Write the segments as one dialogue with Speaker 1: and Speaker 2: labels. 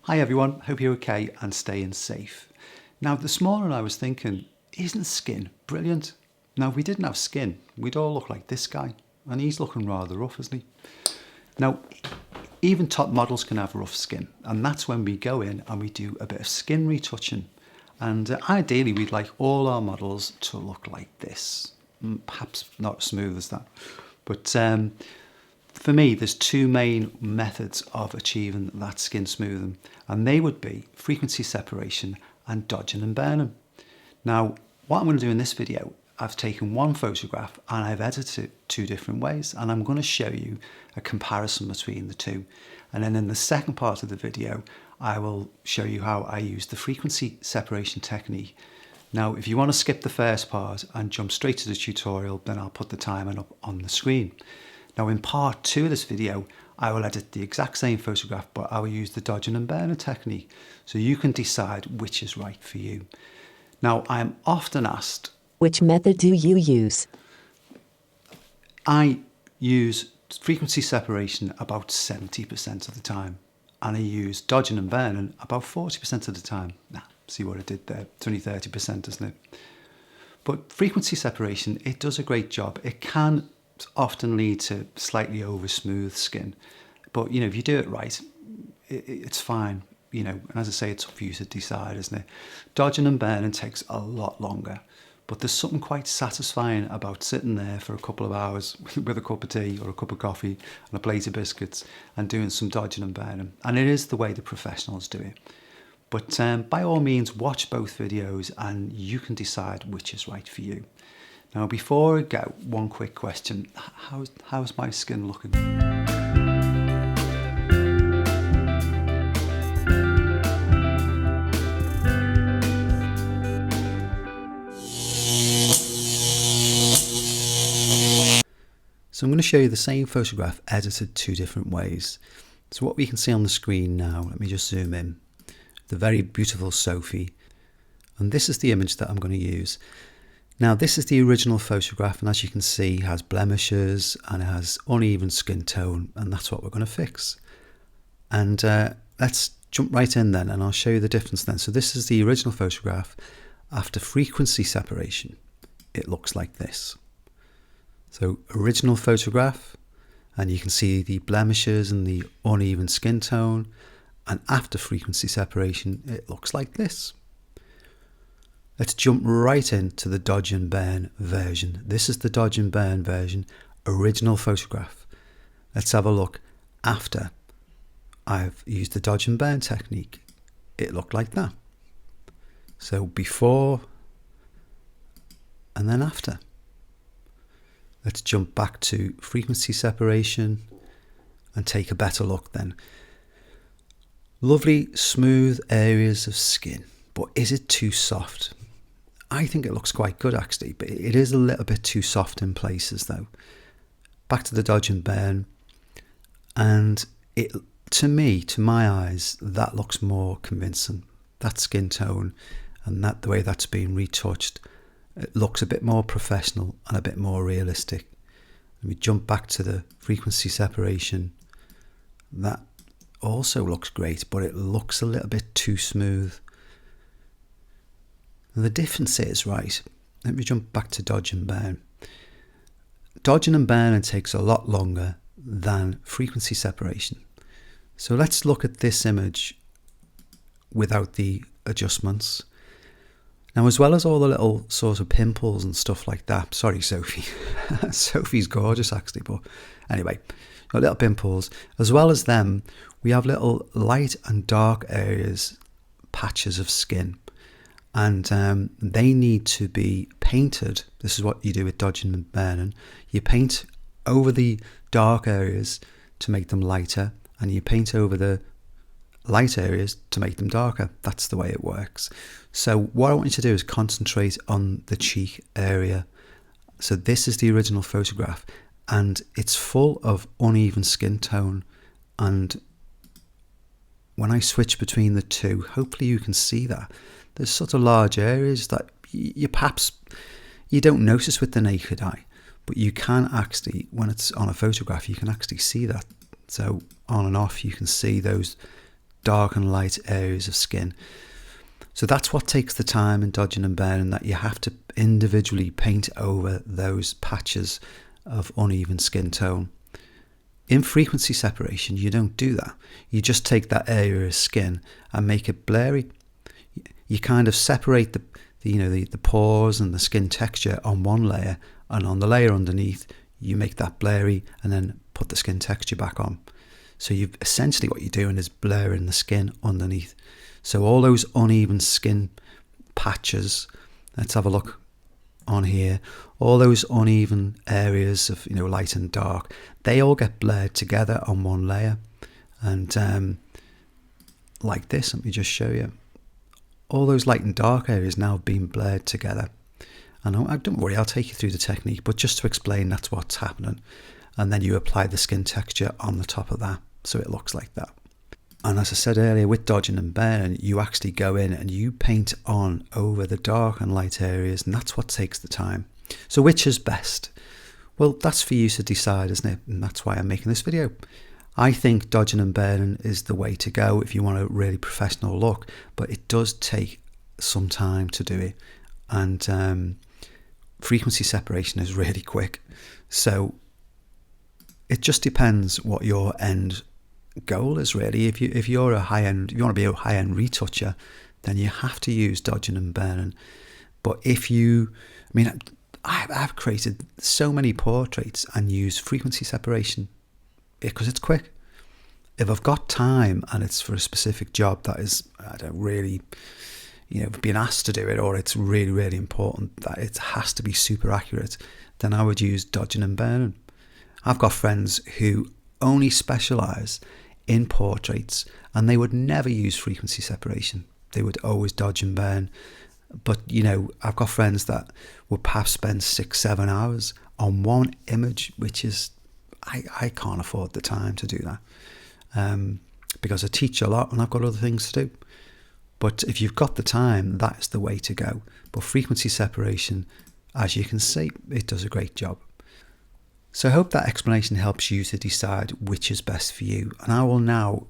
Speaker 1: Hi everyone, hope you're okay and staying safe. Now this morning I was thinking, isn't skin brilliant? Now if we didn't have skin, we'd all look like this guy, and he's looking rather rough, isn't he? Now even top models can have rough skin, and that's when we go in and we do a bit of skin retouching. And ideally we'd like all our models to look like this, perhaps not as smooth as that, but for me, there's two main methods of achieving that skin smoothing, and they would be frequency separation and dodging and burning. Now, what I'm going to do in this video, I've taken one photograph and I've edited it two different ways, and I'm going to show you a comparison between the two. And then in the second part of the video, I will show you how I use the frequency separation technique. Now, if you want to skip the first part and jump straight to the tutorial, then I'll put the timing up on the screen. Now in part 2 of this video, I will edit the exact same photograph, but I will use the dodging and burning technique, so you can decide which is right for you. Now I am often asked,
Speaker 2: which method do you use?
Speaker 1: I use frequency separation about 70% of the time, and I use dodging and burning about 40% of the time. Now, see what I did there? It's only 30%, isn't it? But frequency separation, it does a great job. It can often lead to slightly over smooth skin, but you know, if you do it right, it's fine, you know. And as I say, it's up for you to decide, isn't it? Dodging and burning takes a lot longer, but there's something quite satisfying about sitting there for a couple of hours with a cup of tea or a cup of coffee and a plate of biscuits and doing some dodging and burning. And it is the way the professionals do it. But by all means, watch both videos and you can decide which is right for you. Now, before I go, one quick question. How's my skin looking? So I'm going to show you the same photograph edited two different ways. So what we can see on the screen now, let me just zoom in, the very beautiful Sophie. And this is the image that I'm going to use. Now this is the original photograph, and as you can see, it has blemishes and it has uneven skin tone, and that's what we're going to fix. And let's jump right in then, and I'll show you the difference then. So this is the original photograph. After frequency separation, it looks like this. So original photograph, and you can see the blemishes and the uneven skin tone, and after frequency separation, it looks like this. Let's jump right into the dodge and burn version. This is the dodge and burn version, original photograph. Let's have a look after I've used the dodge and burn technique. It looked like that. So before and then after. Let's jump back to frequency separation and take a better look then. Lovely smooth areas of skin, but is it too soft? I think it looks quite good actually, but it is a little bit too soft in places though. Back to the dodge and burn, and it, to me, to my eyes, that looks more convincing. That skin tone and that the way that's been retouched, it looks a bit more professional and a bit more realistic. And we jump back to the frequency separation. That also looks great, but it looks a little bit too smooth. And the difference is, right, let me jump back to dodge and burn. Dodging and burning takes a lot longer than frequency separation. So let's look at this image without the adjustments. Now, as well as all the little sort of pimples and stuff like that, sorry Sophie, Sophie's gorgeous actually, but anyway, got little pimples. As well as them, we have little light and dark areas, patches of skin. And they need to be painted. This is what you do with dodging and burning. You paint over the dark areas to make them lighter, and you paint over the light areas to make them darker. That's the way it works. So what I want you to do is concentrate on the cheek area. So this is the original photograph, and it's full of uneven skin tone. And when I switch between the two, hopefully you can see that. There's sort of large areas that you perhaps you don't notice with the naked eye, but you can actually, when it's on a photograph, you can actually see that. So on and off, you can see those dark and light areas of skin. So that's what takes the time in dodging and burning, that you have to individually paint over those patches of uneven skin tone. In frequency separation, you don't do that. You just take that area of skin and make it blurry. You kind of separate the pores and the skin texture on one layer, and on the layer underneath, you make that blurry and then put the skin texture back on. So you've essentially, what you're doing is blurring the skin underneath. So all those uneven skin patches, let's have a look on here, all those uneven areas of light and dark, they all get blurred together on one layer. And like this, let me just show you. All those light and dark areas now have been blurred together. And don't worry, I'll take you through the technique, but just to explain, that's what's happening. And then you apply the skin texture on the top of that, so it looks like that. And as I said earlier, with dodging and burning, you actually go in and you paint on over the dark and light areas, and that's what takes the time. So which is best? Well, that's for you to decide, isn't it? And that's why I'm making this video. I think dodging and burning is the way to go if you want a really professional look, but it does take some time to do it. And frequency separation is really quick. So it just depends what your end goal is, really. If you're a high-end, if you want to be a high-end retoucher, then you have to use dodging and burning. But I've created so many portraits and used frequency separation because it's quick. If I've got time and it's for a specific job that is, I don't really, being asked to do it, or it's really, really important that it has to be super accurate, then I would use dodging and burning. I've got friends who only specialize in portraits and they would never use frequency separation. They would always dodge and burn. But I've got friends that would perhaps spend 6-7 hours on one image, which is, I can't afford the time to do that, because I teach a lot and I've got other things to do. But if you've got the time, that's the way to go. But frequency separation, as you can see, it does a great job. So I hope that explanation helps you to decide which is best for you. And I will now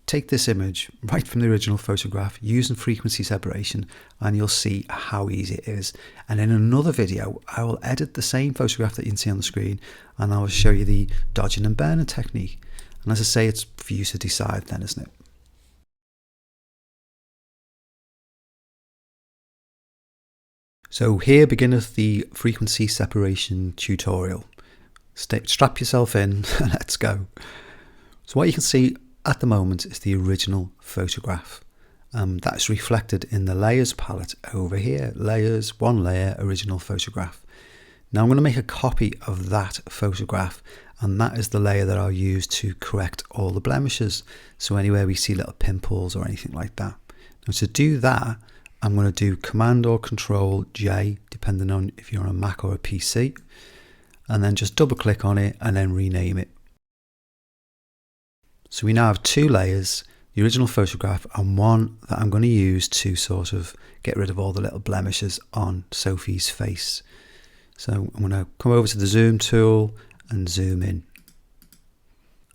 Speaker 1: take this image right from the original photograph using frequency separation, and you'll see how easy it is. And in another video, I will edit the same photograph that you can see on the screen, and I will show you the dodging and burning technique. And as I say, it's for you to decide then, isn't it? So here beginneth the frequency separation tutorial. Strap yourself in and let's go. So what you can see at the moment is the original photograph. That's reflected in the layers palette over here. Layers, one layer, original photograph. Now I'm going to make a copy of that photograph, and that is the layer that I'll use to correct all the blemishes. So anywhere we see little pimples or anything like that. Now to do that, I'm going to do Command or Control J, depending on if you're on a Mac or a PC. And then just double click on it and then rename it. So we now have two layers, the original photograph and one that I'm going to use to sort of get rid of all the little blemishes on Sophie's face. So I'm going to come over to the zoom tool and zoom in.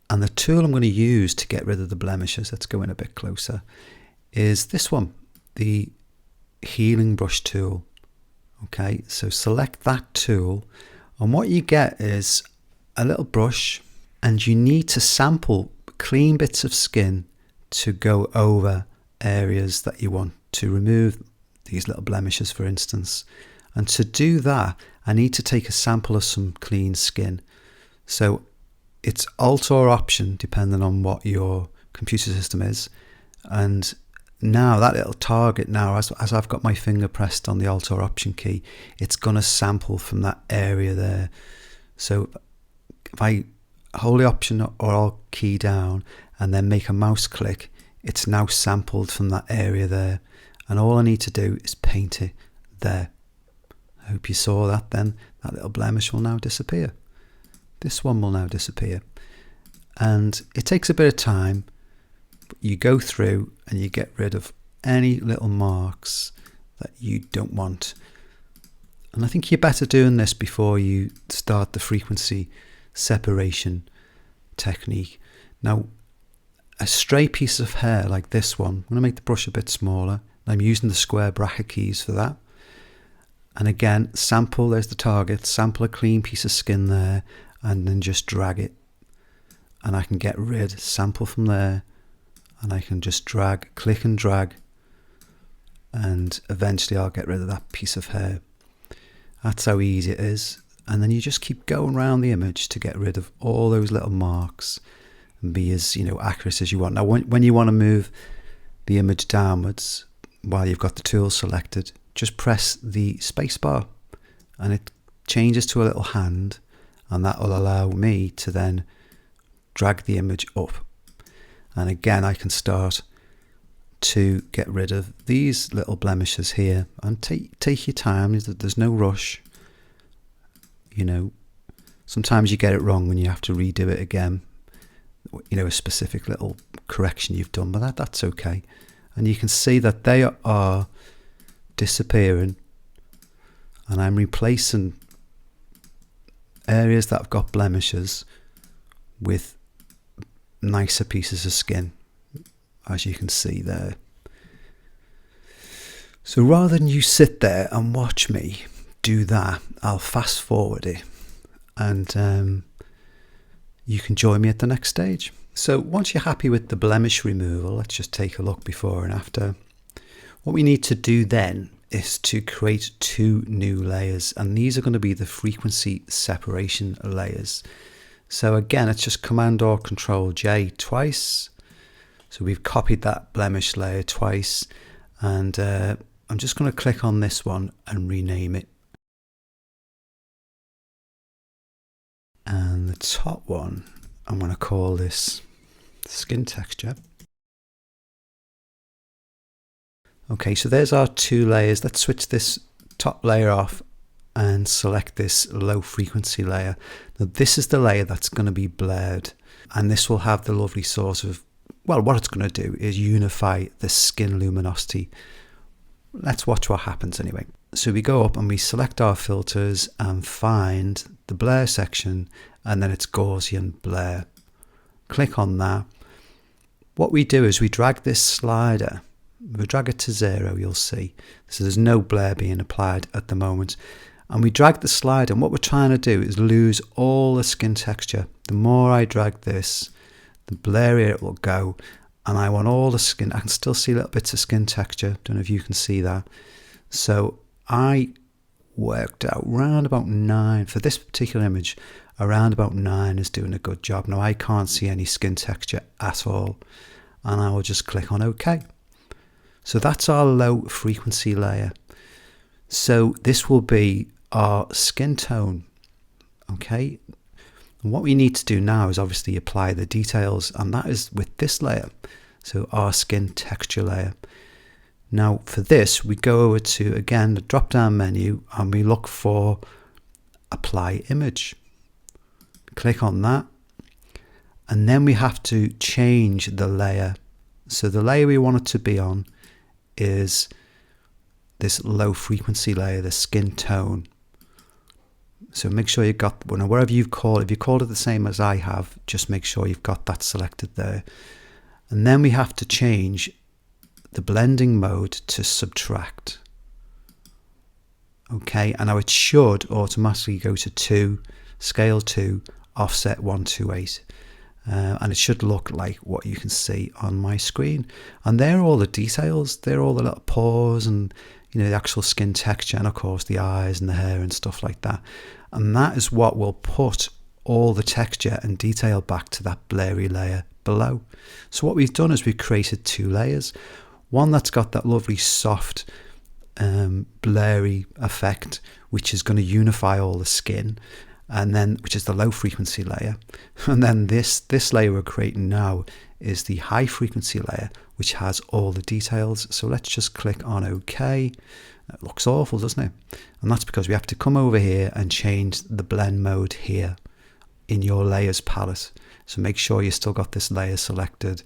Speaker 1: And the tool I'm going to use to get rid of the blemishes, let's go in a bit closer, is this one, the healing brush tool. Okay, so select that tool. And what you get is a little brush, and you need to sample clean bits of skin to go over areas that you want to remove, these little blemishes for instance. And to do that, I need to take a sample of some clean skin. So it's Alt or Option depending on what your computer system is. And now that little target, now as I've got my finger pressed on the Alt or Option key, it's going to sample from that area there. So if I hold the Option or Alt key down and then make a mouse click, it's now sampled from that area there. And all I need to do is paint it there. I hope you saw that then. That little blemish will now disappear. This one will now disappear. And it takes a bit of time. You go through and you get rid of any little marks that you don't want. And I think you're better doing this before you start the frequency separation technique. Now, a stray piece of hair like this one. I'm going to make the brush a bit smaller. I'm using the square bracket keys for that. And again, sample, there's the target, sample a clean piece of skin there, and then just drag it. And I can get rid, sample from there, and I can just drag, click and drag, and eventually I'll get rid of that piece of hair. That's how easy it is. And then you just keep going around the image to get rid of all those little marks and be as, you know, accurate as you want. Now, when you want to move the image downwards while you've got the tool selected, just press the space bar and it changes to a little hand, and that will allow me to then drag the image up. And again, I can start to get rid of these little blemishes here, and take your time. There's no rush. You know, sometimes you get it wrong when you have to redo it again, you know, a specific little correction you've done, but that's okay. And you can see that they are disappearing, and I'm replacing areas that have got blemishes with nicer pieces of skin, as you can see there. So rather than you sit there and watch me do that, I'll fast forward it, and you can join me at the next stage. So once you're happy with the blemish removal, let's just take a look before and after. What we need to do then is to create two new layers, and these are going to be the frequency separation layers. So again, it's just Command or Control J twice. So we've copied that blemish layer twice, and I'm just going to click on this one and rename it. And the top one, I'm going to call this skin texture. Okay, so there's our two layers. Let's switch this top layer off and select this low frequency layer. Now this is the layer that's going to be blurred, and this will have the lovely sort of, well, what it's going to do is unify the skin luminosity. Let's watch what happens anyway. So we go up and we select our filters and find the blur section, and then it's Gaussian Blur. Click on that. What we do is we drag this slider, we drag it to 0, you'll see. So there's no blur being applied at the moment. And we drag the slider, and what we're trying to do is lose all the skin texture. The more I drag this, the blurrier it will go, and I want all the skin. I can still see little bits of skin texture. Don't know if you can see that. So I worked out round about 9 for this particular image. Around about 9 is doing a good job. Now I can't see any skin texture at all, and I will just click on OK. So that's our low frequency layer. So this will be our skin tone. Okay. And what we need to do now is obviously apply the details, and that is with this layer. So our skin texture layer. Now for this, we go over to, again, the drop down menu, and we look for apply image. Click on that, and then we have to change the layer. So the layer we want it to be on is this low frequency layer, the skin tone. So make sure you've got, wherever you've called, if you called it the same as I have, just make sure you've got that selected there. And then we have to change the blending mode to subtract. Okay, and now it should automatically go to 2, scale 2, offset 128. And it should look like what you can see on my screen. And there are all the details. There are all the little pores and, you know, the actual skin texture, and of course the eyes and the hair and stuff like that. And that is what will put all the texture and detail back to that blurry layer below. So what we've done is we've created two layers. One that's got that lovely soft blurry effect, which is going to unify all the skin, and then which is the low frequency layer. And then this layer we're creating now is the high frequency layer, which has all the details. So let's just click on OK. It looks awful, doesn't it? And that's because we have to come over here and change the blend mode here in your layers palette. So make sure you still got this layer selected,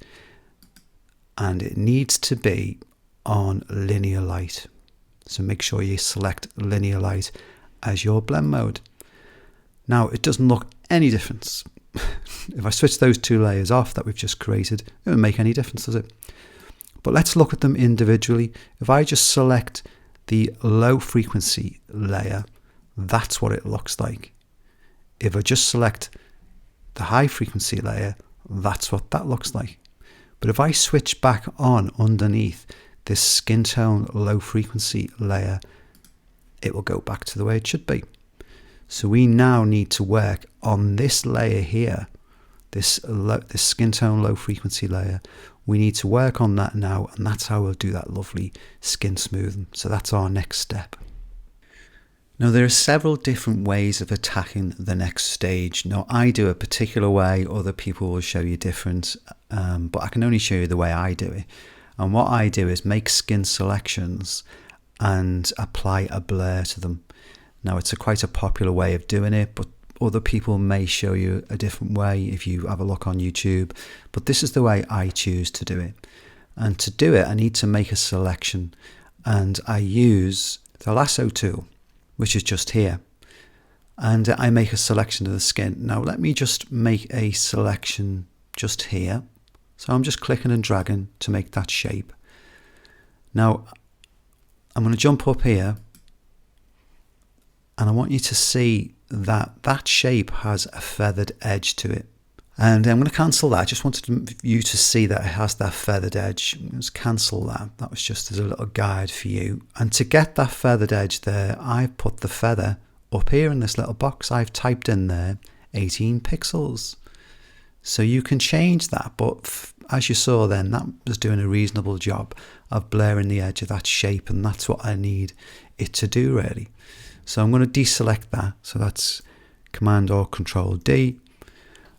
Speaker 1: and it needs to be on linear light. So make sure you select linear light as your blend mode. Now it doesn't look any difference If I switch those two layers off that we've just created, it won't make any difference, does it? But let's look at them individually. If I just select the low frequency layer, that's what it looks like. If I just select the high frequency layer, that's what that looks like. But if I switch back on underneath this skin tone low frequency layer, it will go back to the way it should be. So we now need to work on this layer here, this skin tone low frequency layer. We need to work on that now, and that's how we'll do that lovely skin smoothing. So that's our next step. Now, there are several different ways of attacking the next stage. Now, I do a particular way, other people will show you different, but I can only show you the way I do it. And what I do is make skin selections and apply a blur to them. Now, it's quite a popular way of doing it, but other people may show you a different way if you have a look on YouTube. But this is the way I choose to do it. And to do it, I need to make a selection. And I use the lasso tool, which is just here. And I make a selection of the skin. Now, let me just make a selection just here. So I'm just clicking and dragging to make that shape. Now, I'm going to jump up here, and I want you to see that that shape has a feathered edge to it. And I'm going to cancel that. I just wanted you to see that it has that feathered edge. Let's cancel that. That was just as a little guide for you. And to get that feathered edge there, I've put the feather up here in this little box. I've typed in there 18 pixels. So you can change that, but as you saw then, that was doing a reasonable job of blurring the edge of that shape, and that's what I need it to do really. So I'm going to deselect that. So that's Command or Control D,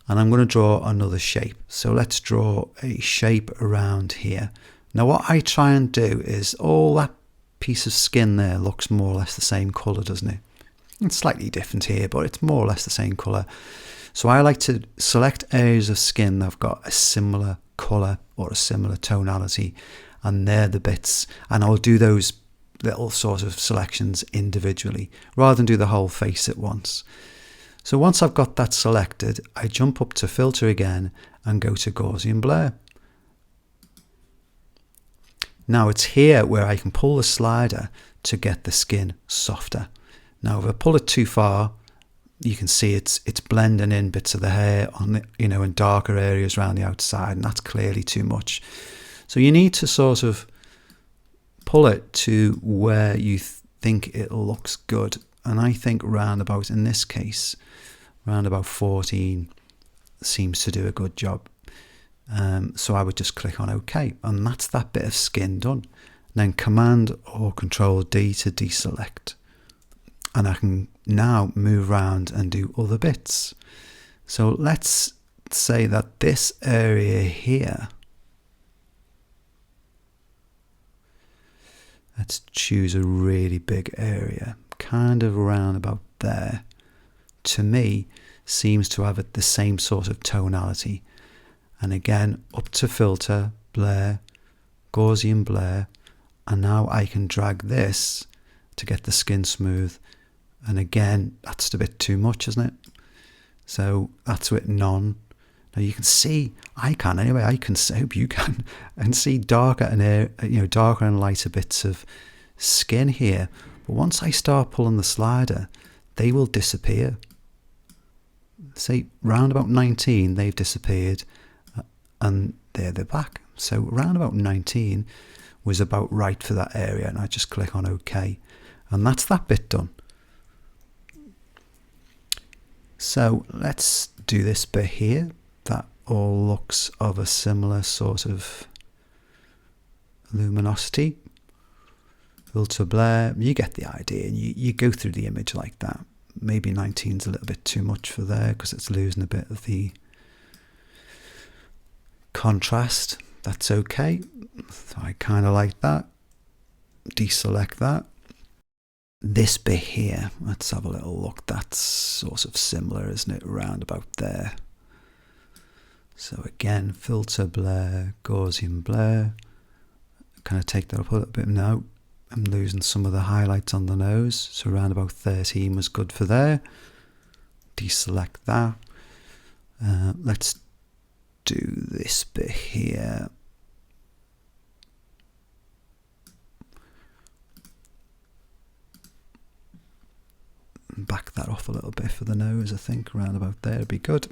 Speaker 1: and I'm going to draw another shape. So let's draw a shape around here. Now what I try and do is all that piece of skin there looks more or less the same colour, doesn't it? It's slightly different here, but it's more or less the same colour. So I like to select areas of skin that have got a similar colour or a similar tonality, and they're the bits, and I'll do those little sort of selections individually rather than do the whole face at once. So once I've got that selected, I jump up to filter again and go to Gaussian Blur. Now it's here where I can pull the slider to get the skin softer. Now if I pull it too far, you can see it's blending in bits of the hair on the, in darker areas around the outside, and that's clearly too much. So you need to sort of pull it to where you think it looks good. And I think round about, in this case, round about 14 seems to do a good job. So I would just click on OK, and that's that bit of skin done. Then Command or Control D to deselect. And I can now move around and do other bits. So let's say that this area here, let's choose a really big area, kind of around about there, to me seems to have the same sort of tonality. And again, up to Filter, Blur, Gaussian Blur, and now I can drag this to get the skin smooth. And again, that's a bit too much, isn't it? So that's with none. Now you can see, I can anyway, I hope you can, and see darker and darker and lighter bits of skin here. But once I start pulling the slider, they will disappear. See, round about 19, they've disappeared, and there they're back. So round about 19 was about right for that area, and I just click on OK, and that's that bit done. So let's do this bit here. That all looks of a similar sort of luminosity. Filter Blur, you get the idea, and you go through the image like that. Maybe 19's a little bit too much for there because it's losing a bit of the contrast. That's okay. So I kind of like that. Deselect that. This bit here, let's have a little look. That's sort of similar, isn't it? Around about there. So again, Filter Blur, Gaussian Blur. Kind of take that up a little bit now. I'm losing some of the highlights on the nose. So around about 13 was good for there. Deselect that. Let's do this bit here. Back that off a little bit for the nose, I think, around about there would be good.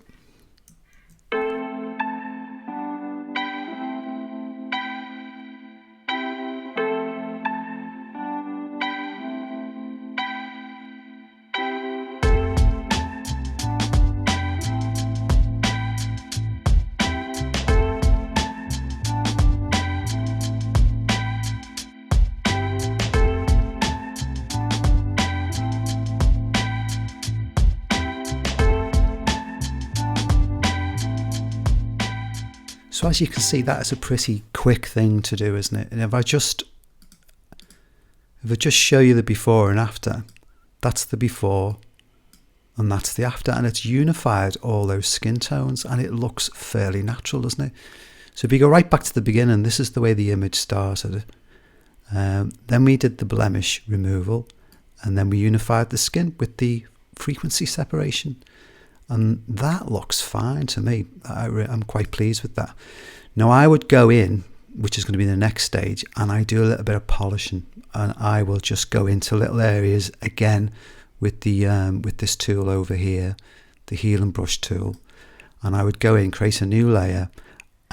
Speaker 1: So as you can see, that is a pretty quick thing to do, isn't it? And if I just show you the before and after, that's the before and that's the after, and it's unified all those skin tones and it looks fairly natural, doesn't it? So if you go right back to the beginning, this is the way the image started. Then we did the blemish removal, and then we unified the skin with the frequency separation. And that looks fine to me. I'm quite pleased with that. Now I would go in, which is going to be the next stage, and I do a little bit of polishing, and I will just go into little areas again with the with this tool over here, the heal and brush tool, and I would go in, create a new layer,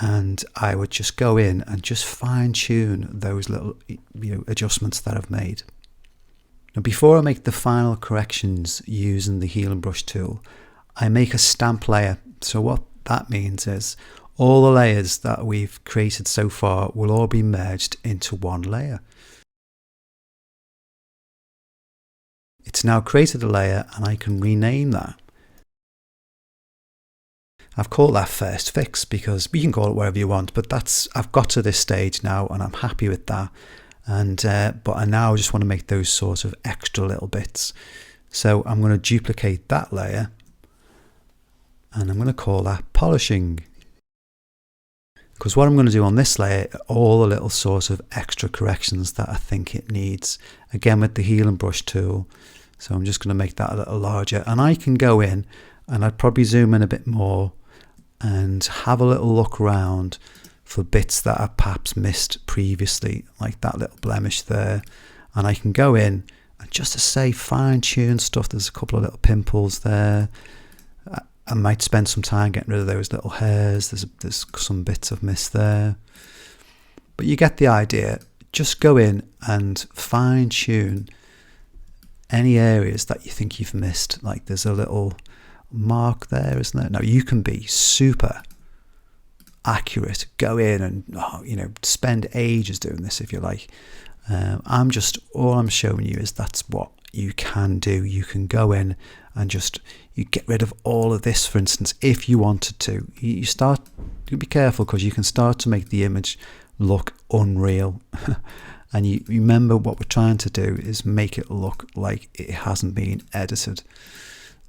Speaker 1: and I would just go in and just fine tune those little adjustments that I've made. Now before I make the final corrections using the heal and brush tool, I make a stamp layer. So what that means is all the layers that we've created so far will all be merged into one layer. It's now created a layer and I can rename that. I've called that first fix because you can call it whatever you want, but I've got to this stage now and I'm happy with that. And but I now just want to make those sort of extra little bits. So I'm going to duplicate that layer. And I'm going to call that polishing, because what I'm going to do on this layer are all the little sort of extra corrections that I think it needs, again with the heal and brush tool. So I'm just going to make that a little larger, and I can go in and I'd probably zoom in a bit more and have a little look around for bits that I perhaps missed previously, like that little blemish there, and I can go in and just to say fine tune stuff. There's a couple of little pimples there. I might spend some time getting rid of those little hairs. There's some bits I've missed there. But you get the idea. Just go in and fine tune any areas that you think you've missed. Like there's a little mark there, isn't there? Now you can be super accurate. Go in and spend ages doing this if you like. All I'm showing you is that's what you can do. You can go in and you get rid of all of this, for instance, if you wanted to. You be careful because you can start to make the image look unreal. And you remember what we're trying to do is make it look like it hasn't been edited.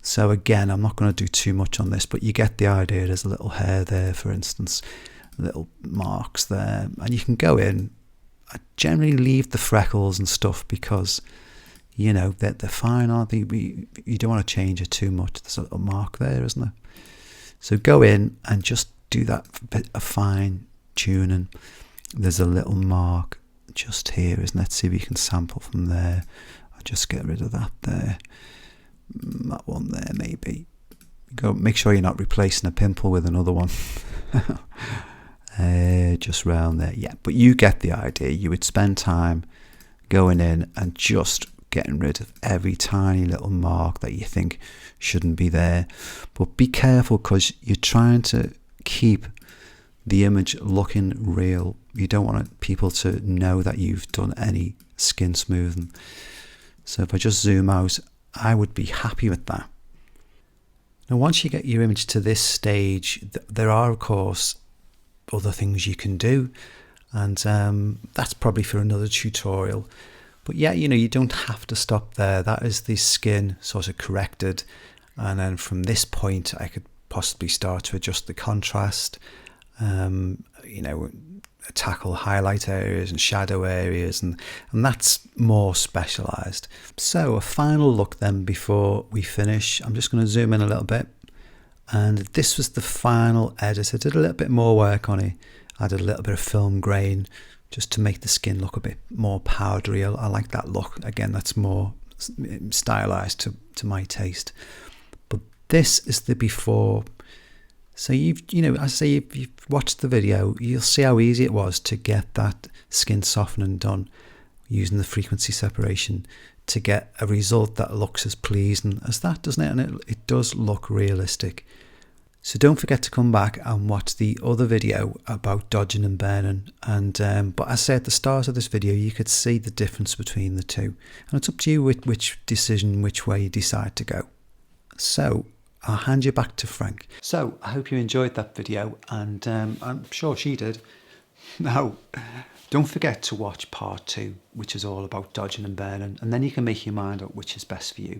Speaker 1: So again, I'm not going to do too much on this, but you get the idea. There's a little hair there, for instance, little marks there, and you can go in. I generally leave the freckles and stuff because they're fine, aren't they? You don't want to change it too much. There's a little mark there, isn't there? So go in and just do that bit of fine tuning. There's a little mark just here, isn't it? Let's see if we can sample from there. I'll just get rid of that there. That one there, maybe. Go make sure you're not replacing a pimple with another one. Just round there. Yeah, but you get the idea. You would spend time going in and just getting rid of every tiny little mark that you think shouldn't be there. But be careful because you're trying to keep the image looking real. You don't want people to know that you've done any skin smoothing. So if I just zoom out, I would be happy with that. Now once you get your image to this stage, there are of course other things you can do, and that's probably for another tutorial. But yeah, you don't have to stop there. That is the skin sort of corrected, and then from this point I could possibly start to adjust the contrast, tackle highlight areas and shadow areas, and that's more specialized. So a final look then before we finish. I'm just going to zoom in a little bit, And this was the final edit. I did a little bit more work on it. I did a little bit of film grain just to make the skin look a bit more powdery. I like that look. Again, that's more stylized to my taste. But this is the before. So if you've watched the video, you'll see how easy it was to get that skin softening done using the frequency separation to get a result that looks as pleasing as that, doesn't it? And it does look realistic. So don't forget to come back and watch the other video about dodging and burning. And but as I said at the start of this video, you could see the difference between the two. And it's up to you which way you decide to go. So I'll hand you back to Frank. So I hope you enjoyed that video, and I'm sure she did. Now, don't forget to watch part 2, which is all about dodging and burning, and then you can make your mind up which is best for you.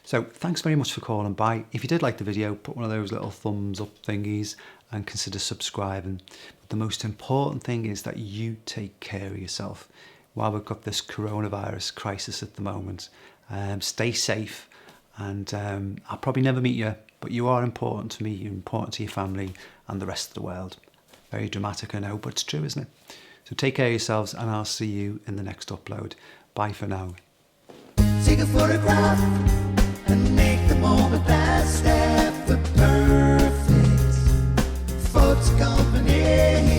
Speaker 1: So thanks very much for calling by. If you did like the video, put one of those little thumbs up thingies and consider subscribing. But the most important thing is that you take care of yourself while we've got this coronavirus crisis at the moment. Stay safe. And I'll probably never meet you, but you are important to me. You're important to your family and the rest of the world. Very dramatic, I know, but it's true, isn't it? So take care of yourselves, and I'll see you in the next upload. Bye for now.
Speaker 3: Take a photograph and make the moment last ever perfect. Photo company.